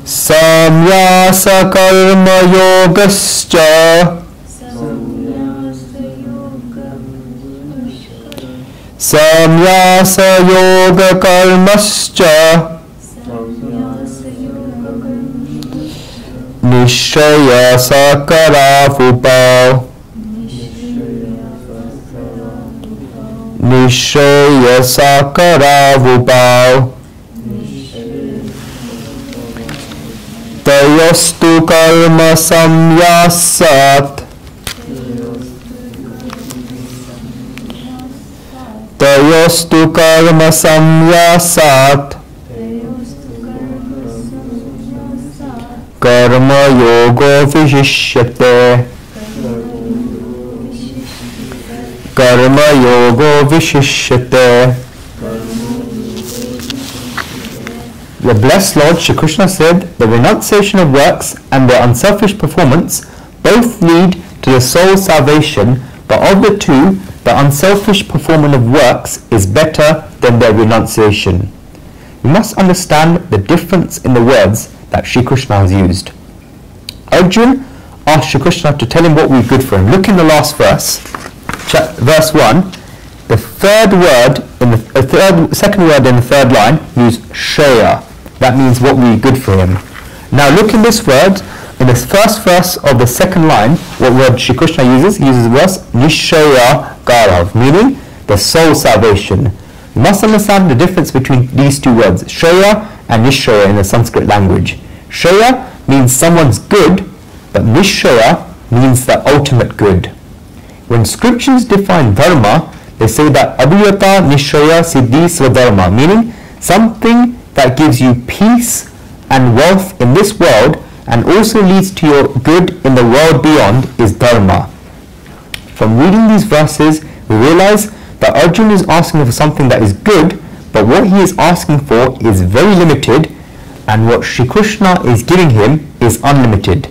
Samyasa karma yogascha. Samyasa yoga karmascha. Nishaya sakarafupao. Nishaya sakarafupao. Tayostu karma samyasat. Tayostu karma samyasat. Karma yoga vishishyate. Karma yoga vishishyate. The blessed Lord Shri Krishna said, the renunciation of works and their unselfish performance both lead to the soul's salvation, but of the two, the unselfish performance of works is better than their renunciation. You must understand the difference in the words that Shri Krishna has used. Arjuna asked Shri Krishna to tell him what would be good for him. Look in the last verse, verse 1. The third word in the second word in the third line use Shreya. That means what would be good for him. Now look in this word, in the first verse of the second line, what word Shri Krishna uses? He uses the verse Nishaya Garav, meaning the soul salvation. You must understand the difference between these two words, Shreya and Nishaya in the Sanskrit language. Shreya means someone's good, but Nishaya means the ultimate good. When scriptures define dharma, they say that Abhiyata Nishaya Siddhi Swadharma, meaning something that gives you peace and wealth in this world and also leads to your good in the world beyond is dharma. From reading these verses, we realize that Arjuna is asking for something that is good, but what he is asking for is very limited, and what Shri Krishna is giving him is unlimited.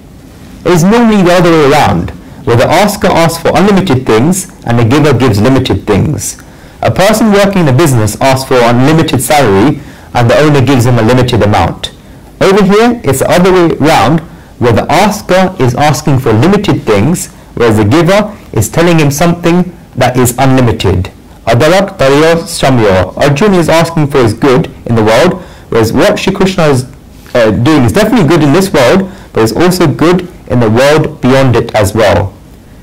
It is normally the other way around, where the asker asks for unlimited things and the giver gives limited things. A person working in a business asks for unlimited salary and the owner gives him a limited amount. Over here, it's the other way around, where the asker is asking for limited things, whereas the giver is telling him something that is unlimited. Adarak Tariyo Shamyo. Arjuna is asking for his good in the world, whereas what Shri Krishna is doing is definitely good in this world, but is also good in the world beyond it as well.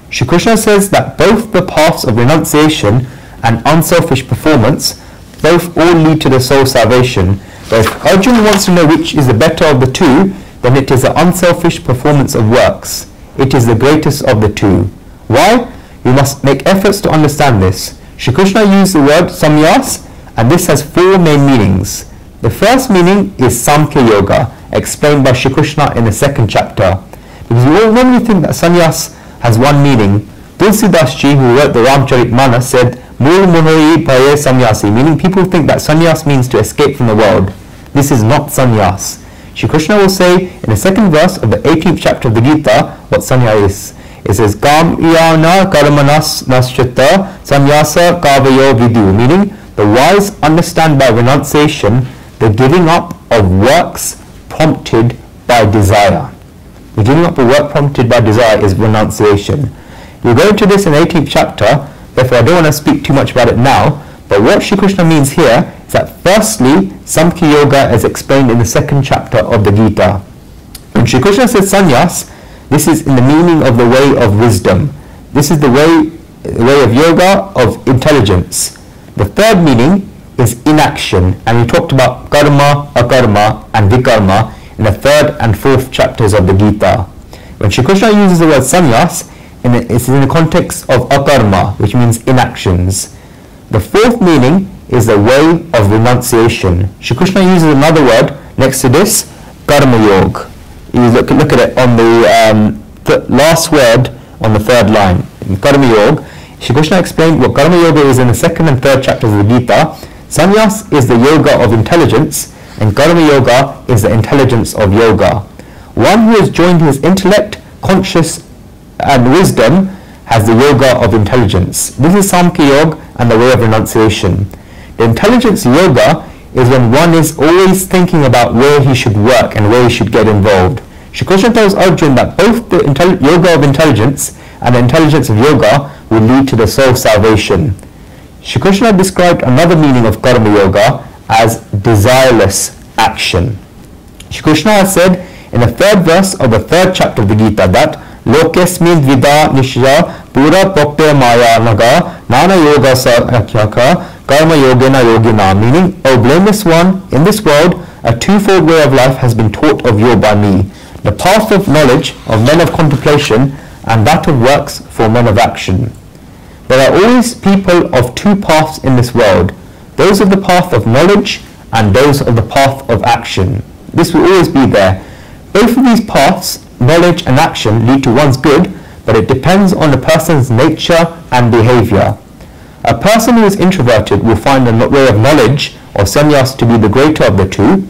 Shri Krishna says that both the paths of renunciation and unselfish performance both all lead to the soul salvation. But if Arjuna wants to know which is the better of the two, then it is the unselfish performance of works. It is the greatest of the two. Why? We must make efforts to understand this. Shri Krishna used the word samyas, and this has four main meanings. The first meaning is Samkhya Yoga, explained by Shri Krishna in the second chapter. Because we all normally think that sannyas has one meaning. Tulsidas Ji, who wrote the Ramcharitmanas, said, Mul Munari Bhaye Samyasi, meaning people think that sannyas means to escape from the world. This is not sannyas. Shri Krishna will say in the second verse of the 18th chapter of the Gita what sannyas is. It says, Kam Iyana Karmanas Naschita Samyasa Kavayo Vidu, meaning the wise understand by renunciation the giving up of works prompted by desire. The giving up of work prompted by desire is renunciation. We'll go into this in the 18th chapter, therefore I don't want to speak too much about it now, but what Shri Krishna means here is that firstly, Samkhya Yoga is explained in the second chapter of the Gita. When Shri Krishna says sannyas, this is in the meaning of the way of wisdom. This is the way of yoga, of intelligence. The third meaning is inaction, and we talked about karma, akarma and vikarma in the third and fourth chapters of the Gita. When Shri Krishna uses the word sannyas, it's in the context of akarma, which means inactions. The fourth meaning is the way of renunciation. Shri Krishna uses another word next to this, karma yoga. You look at it on the last word on the third line, in karma yoga. Shri Krishna explained what karma yoga is in the second and third chapters of the Gita. Sannyas is the yoga of intelligence, and karma yoga is the intelligence of yoga. One who has joined his intellect, conscious and wisdom has the yoga of intelligence. This is Samkhya Yoga and the way of renunciation. The intelligence yoga is when one is always thinking about where he should work and where he should get involved. Shri Krishna tells Arjuna that both the yoga of intelligence and the intelligence of yoga will lead to the soul's salvation. Shri Krishna described another meaning of karma yoga as desireless action. Shri Krishna has said in the 3rd verse of the 3rd chapter of the Gita that Lokesmin vida nishya pura prokte maya naga nana yoga sakyaka karma yogena yogina, meaning, O blameless one, in this world a twofold way of life has been taught of you by me, the path of knowledge of men of contemplation and that of works for men of action. There are always people of two paths in this world, those of the path of knowledge and those of the path of action. This will always be there. Both of these paths, knowledge and action, lead to one's good, but it depends on the person's nature and behavior. A person who is introverted will find the way of knowledge or sannyas to be the greater of the two.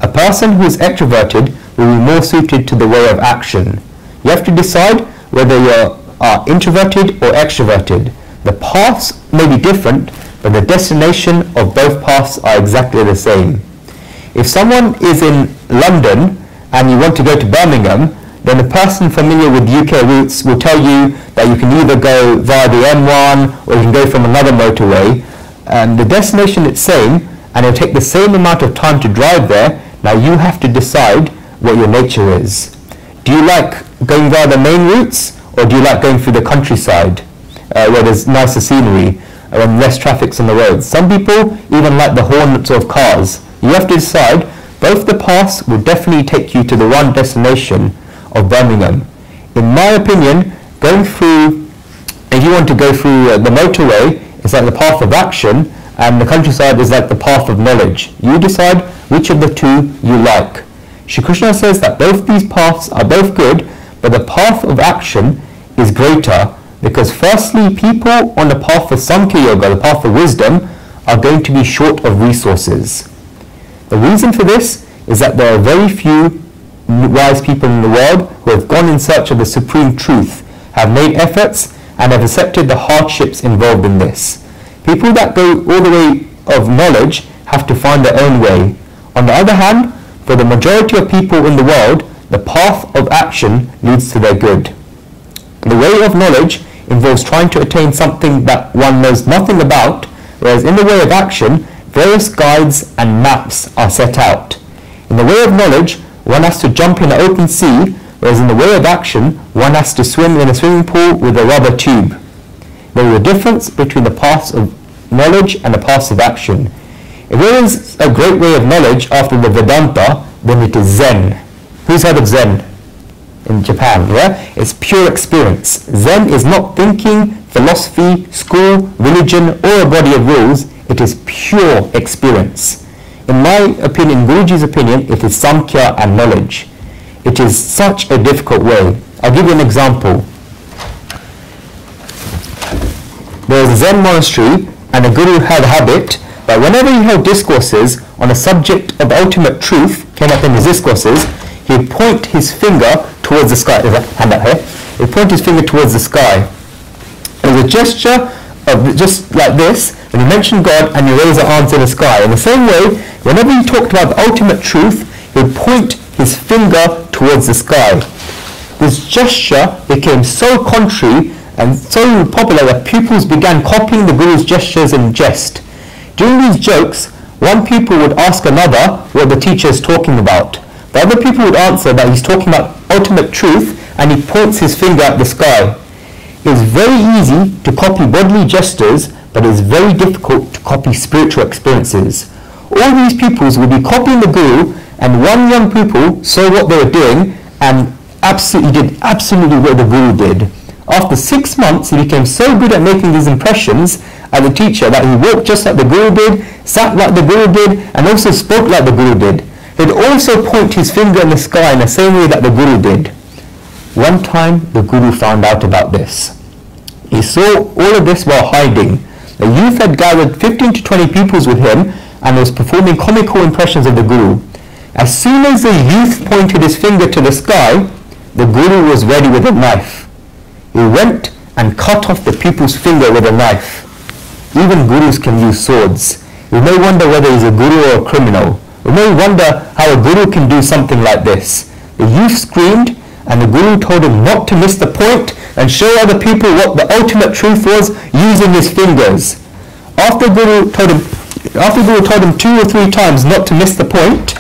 A person who is extroverted will be more suited to the way of action. You have to decide whether you are introverted or extroverted. The paths may be different, but the destination of both paths are exactly the same. If someone is in London and you want to go to Birmingham, then a person familiar with UK routes will tell you that you can either go via the M1 or you can go from another motorway. The destination is same, and it'll take the same amount of time to drive there. Now you have to decide what your nature is. Do you like going via the main routes, or do you like going through the countryside where there's nicer scenery and less traffic on the roads? Some people even like the horns of cars. You have to decide. Both the paths will definitely take you to the one destination of Birmingham. In my opinion, if you want to go through the motorway, it's like the path of action, and the countryside is like the path of knowledge. You decide which of the two you like. Shri Krishna says that both these paths are both good, but the path of action is greater, because firstly, people on the path of Samkhya Yoga, the path of wisdom, are going to be short of resources. The reason for this is that there are very few wise people in the world who have gone in search of the supreme truth, have made efforts, and have accepted the hardships involved in this. People that go all the way of knowledge have to find their own way. On the other hand, for the majority of people in the world, the path of action leads to their good. The way of knowledge involves trying to attain something that one knows nothing about, whereas in the way of action, various guides and maps are set out. In the way of knowledge, one has to jump in an open sea, whereas in the way of action, one has to swim in a swimming pool with a rubber tube. There is a difference between the paths of knowledge and the paths of action. If there is a great way of knowledge after the Vedanta, then it is Zen. Who's heard of Zen? In Japan, yeah? It's pure experience. Zen is not thinking, philosophy, school, religion, or a body of rules. It is pure experience. In my opinion, Guruji's opinion, it is Samkhya and knowledge. It is such a difficult way. I'll give you an example. There was a Zen monastery, and the Guru had a habit that whenever he held discourses on a subject of ultimate truth, came up in his discourses, he would point his finger towards the sky. There's a hand up here. He would point his finger towards the sky. It was a gesture of just like this, when you mention God and you raise your arms in the sky. In the same way, whenever he talked about the ultimate truth, he would point his finger towards the sky. This gesture became so contrary and so popular that pupils began copying the Guru's gestures in jest. During these jokes, one pupil would ask another what the teacher is talking about. The other pupil would answer that he's talking about ultimate truth, and he points his finger at the sky. It is very easy to copy bodily gestures, but it is very difficult to copy spiritual experiences. All these pupils would be copying the Guru, and one young pupil saw what they were doing and did absolutely what the Guru did. After 6 months, he became so good at making these impressions at the teacher that he walked just like the Guru did, sat like the Guru did, and also spoke like the Guru did. He'd also point his finger in the sky in the same way that the Guru did. One time, the Guru found out about this. He saw all of this while hiding. The youth had gathered 15 to 20 pupils with him and was performing comical impressions of the Guru. As soon as the youth pointed his finger to the sky, the Guru was ready with a knife. He went and cut off the pupil's finger with a knife. Even Gurus can use swords. We may wonder whether he's a guru or a criminal. We may wonder how a guru can do something like this. The youth screamed, and the guru told him not to miss the point and show other people what the ultimate truth was using his fingers. After Guru told him 2 or 3 times not to miss the point,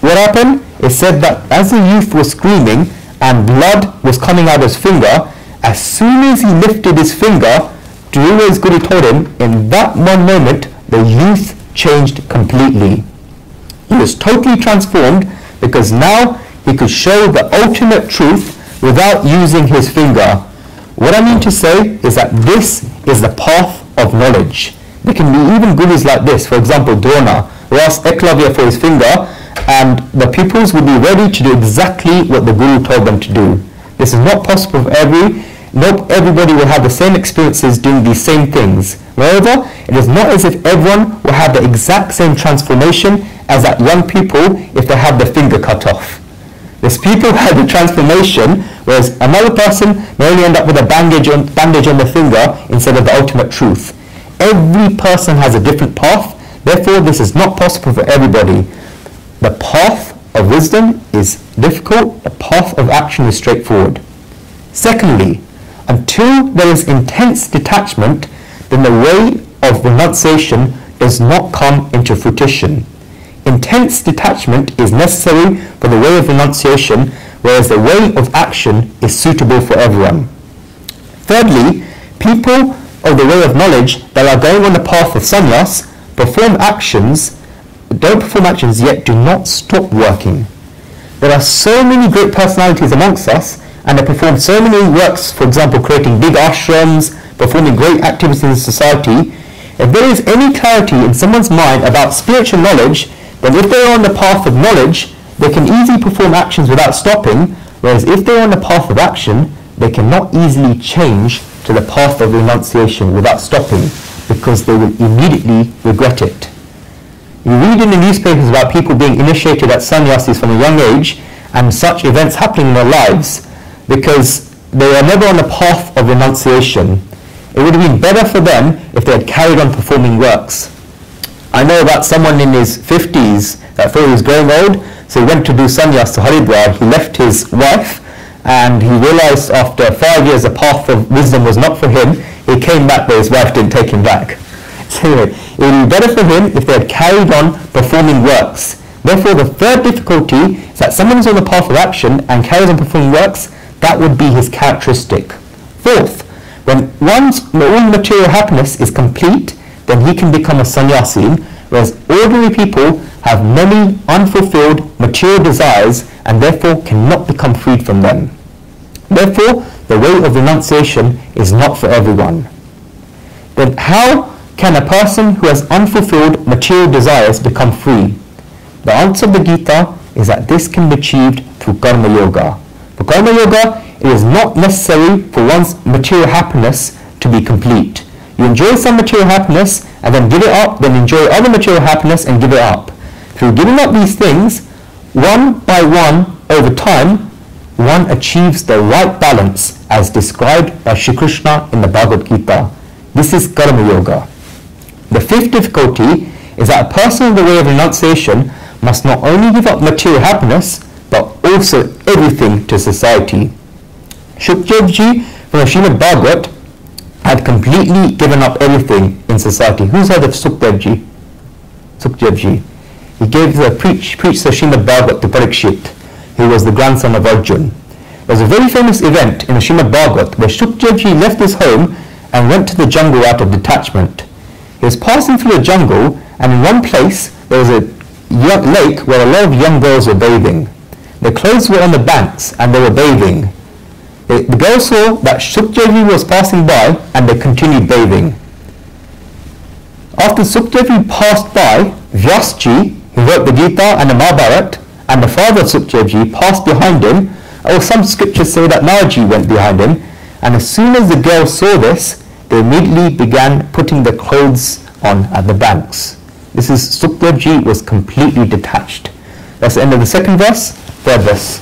what happened? It said that as the youth was screaming and blood was coming out of his finger, as soon as he lifted his finger, do you know what Guru told him? In that one moment, the youth changed completely. He was totally transformed because now he could show the ultimate truth without using his finger. What I mean to say is that this is the path of knowledge. There can be even gurus like this. For example, Drona, who asked Eklavya for his finger, and the pupils would be ready to do exactly what the guru told them to do. This is not possible for everybody will have the same experiences doing these same things. Moreover, it is not as if everyone will have the exact same transformation as that young people if they have their finger cut off. These people had the transformation, whereas another person may only end up with a bandage on the finger instead of the ultimate truth. Every person has a different path, therefore this is not possible for everybody. The path of wisdom is difficult, the path of action is straightforward. Secondly, until there is intense detachment, then the way of renunciation does not come into fruition. Intense detachment is necessary for the way of renunciation, whereas the way of action is suitable for everyone. Thirdly, people of the way of knowledge that are going on the path of sannyas don't perform actions yet do not stop working. There are so many great personalities amongst us, and they perform so many works, for example, creating big ashrams, performing great activities in society. If there is any clarity in someone's mind about spiritual knowledge, then if they are on the path of knowledge, they can easily perform actions without stopping, whereas if they are on the path of action, they cannot easily change to the path of renunciation without stopping, because they will immediately regret it. You read in the newspapers about people being initiated as sannyasis from a young age, and such events happening in their lives, because they are never on the path of renunciation. It would have been better for them if they had carried on performing works. I know about someone in his 50s that thought he was growing old, so he went to do sannyas to Haridwar. He left his wife, and he realized after 5 years the path of wisdom was not for him. He came back, but his wife didn't take him back. So anyway, it would be better for him if they had carried on performing works. Therefore, the third difficulty is that someone is on the path of action and carries on performing works. That would be his characteristic. Fourth, when one's own material happiness is complete, then he can become a sannyasi, whereas ordinary people have many unfulfilled material desires and therefore cannot become freed from them. Therefore, the way of renunciation is not for everyone. Then how can a person who has unfulfilled material desires become free? The answer of the Gita is that this can be achieved through karma yoga. For karma yoga, it is not necessary for one's material happiness to be complete. You enjoy some material happiness and then give it up, then enjoy other material happiness and give it up. Through giving up these things, one by one, over time, one achieves the right balance as described by Shri Krishna in the Bhagavad Gita. This is karma yoga. The fifth difficulty is that a person on the way of renunciation must not only give up material happiness, but also everything to society. Shukdevji from the Srimad Bhagavat had completely given up everything in society. Who's heard of Sukdevji? Sukdevji. He gave preached the Srimad Bhagavat to Parikshit, who was the grandson of Arjuna. There was a very famous event in the Srimad Bhagavat where Shukdevji left his home and went to the jungle out of detachment. He was passing through the jungle, and in one place there was a lake where a lot of young girls were bathing. Their clothes were on the banks and they were bathing. The girls saw that Sukdevji was passing by and they continued bathing. After Sukdevji passed by, Vyasji, who wrote the Gita and the Mahabharata, and the father of Sukdevji passed behind him, or some scriptures say that Naraji went behind him, and as soon as the girls saw this, they immediately began putting their clothes on at the banks. This is Sukdevji was completely detached. That's the end of the second verse. Third verse.